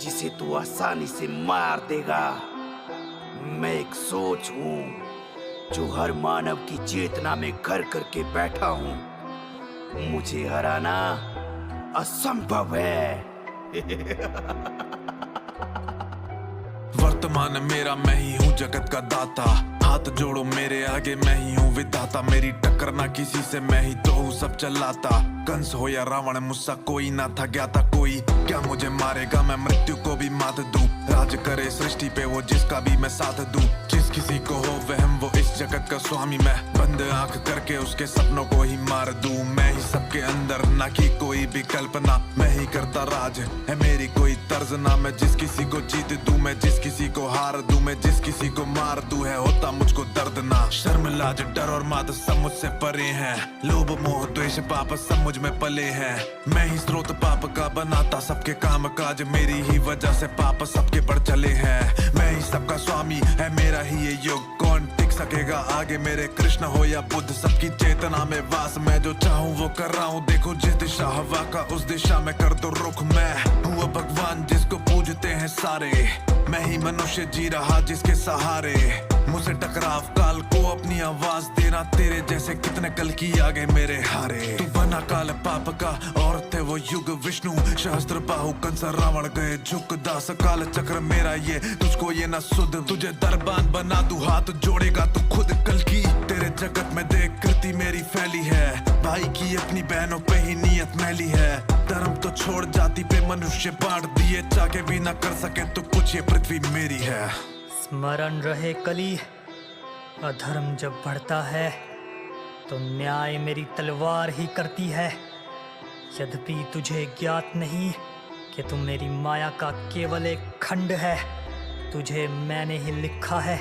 जिसे तू आसानी से मार देगा। मैं एक सोच हूँ जो हर मानव की चेतना में घर करके बैठा हूँ। मुझे हराना असंभव है। वर्तमान मेरा, मैं ही हूँ जगत का दाता। हाथ जोड़ो मेरे आगे, मैं ही हूँ विधाता। मेरी टक्कर ना किसी से, मैं ही तो हूँ सब चलाता। कंस हो या रावण, मुझसा कोई ना था ज्ञाता। कोई क्या मुझे मारेगा, मैं मृत्यु को भी मात दूं। राज करे सृष्टि पे वो जिसका भी मैं साथ दूं। जिस किसी को हो वहम, वो इस जगत का स्वामी। मैं बंद आंख करके उसके सपनों को ही मार दूं। मैं ही सबके अंदर, ना की कोई भी कल्पना। मैं ही करता राज, है मेरी कोई तर्ज ना। मैं जिस किसी को जीत दूं, मैं जिस किसी को हार दूं, मैं जिस किसी को मार दूं, है होता मुझको दर्द ना। शर्म लाज डर और मात सब मुझसे परे हैं। लोभ मोह द्वेष पाप सब मुझ में पले हैं। मैं ही स्रोत पाप का बनाता सबके काम काज। मेरी ही वजह से पाप सबके बढ़ चले हैं। मैं ही सबका स्वामी, है मेरा ही ये युग। कौन टिक सकेगा आगे, मेरे कृष्ण हो या बुद्ध। सबकी चेतना में वास, मैं जो चाहूँ वो कर रहा हूँ। देखो जिस दिशा हवा का, उस दिशा में कर दो रुख। मैं हूँ वो भगवान जिसको पूजते हैं सारे। मैं ही मनुष्य जी रहा जिसके सहारे। मुझसे टकराव काल को अपनी आवाज देना। तेरे जैसे कितने कल की आगे मेरे हारे। तू बना काल पाप का और थे वो युग विष्णु। सहस्त्र बाहु कंस रावण गए झुक। दास काल चक्र मेरा ये, तुझको ये ना सुध। तुझे दरबान बना दूं, हाथ जोड़ेगा तू खुद। कल की तेरे जगत में देख कृति मेरी फैली है। भाई की अपनी बहनों पे ही नीयत मैली है। धर्म तो छोड़ जाति पे मनुष्य बांट दिए। चाहे भी ना कर सके तो कुछ, ये पृथ्वी मेरी है। स्मरण रहे कली, अधर्म जब बढ़ता है तो न्याय मेरी तलवार ही करती है। यद्यपि तुझे ज्ञात नहीं कि तुम मेरी माया का केवल एक खंड है। तुझे मैंने ही लिखा है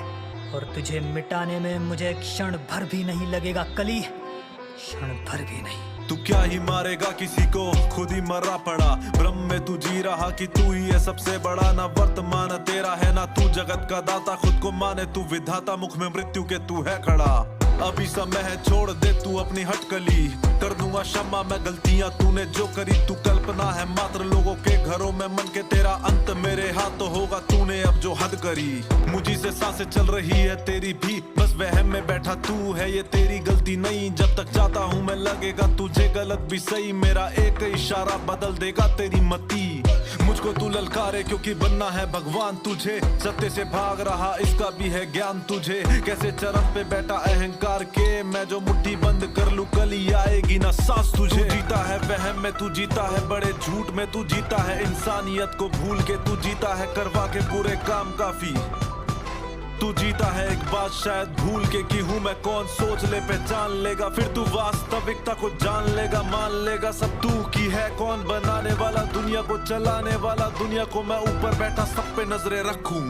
और तुझे मिटाने में मुझे क्षण भर भी नहीं लगेगा कली, क्षण भर भी नहीं। तू क्या ही मारेगा किसी को, खुद ही मरा पड़ा। ब्रह्म में तू जी रहा कि तू ही है सबसे बड़ा। ना वर्तमान तेरा है, ना तू जगत का दाता। खुद को माने तू विधाता, मुख में मृत्यु के तू है खड़ा। अभी समय है छोड़ दे तू अपनी हटकली। कर दूंगा क्षमा मैं गलतियां तूने जो करी। तू कल्पना है मात्र लोगों के घरों में मन के। तेरा अंत मेरे हाथ तो होगा, तूने अब जो हद करी। मुझी से सांसें चल रही है तेरी भी, बस वहम में बैठा तू है, ये तेरी गलती नहीं। जब तक चाहता हूँ मैं लगेगा तुझे गलत भी सही। मेरा एक इशारा बदल देगा तेरी मती। मुझको तू ललकारे क्योंकि बनना है भगवान तुझे। सत्य से भाग रहा इसका भी है ज्ञान तुझे। कैसे चरण पे बैठा अहंकार के, मैं जो मुट्ठी बंद कर लूं कली आएगी ना सांस तुझे। तू जीता है वहम में, तू जीता है बड़े झूठ में। तू जीता है इंसानियत को भूल के। तू जीता है करवा के पूरे काम काफी। तू जीता है एक बात शायद भूल के कि हूँ मैं कौन। सोच ले पहचान लेगा, फिर तू वास्तविकता को जान लेगा। मान लेगा सब तू की है कौन बनाने वाला, दुनिया को चलाने वाला। दुनिया को मैं ऊपर बैठा सब पे नजरें रखूं।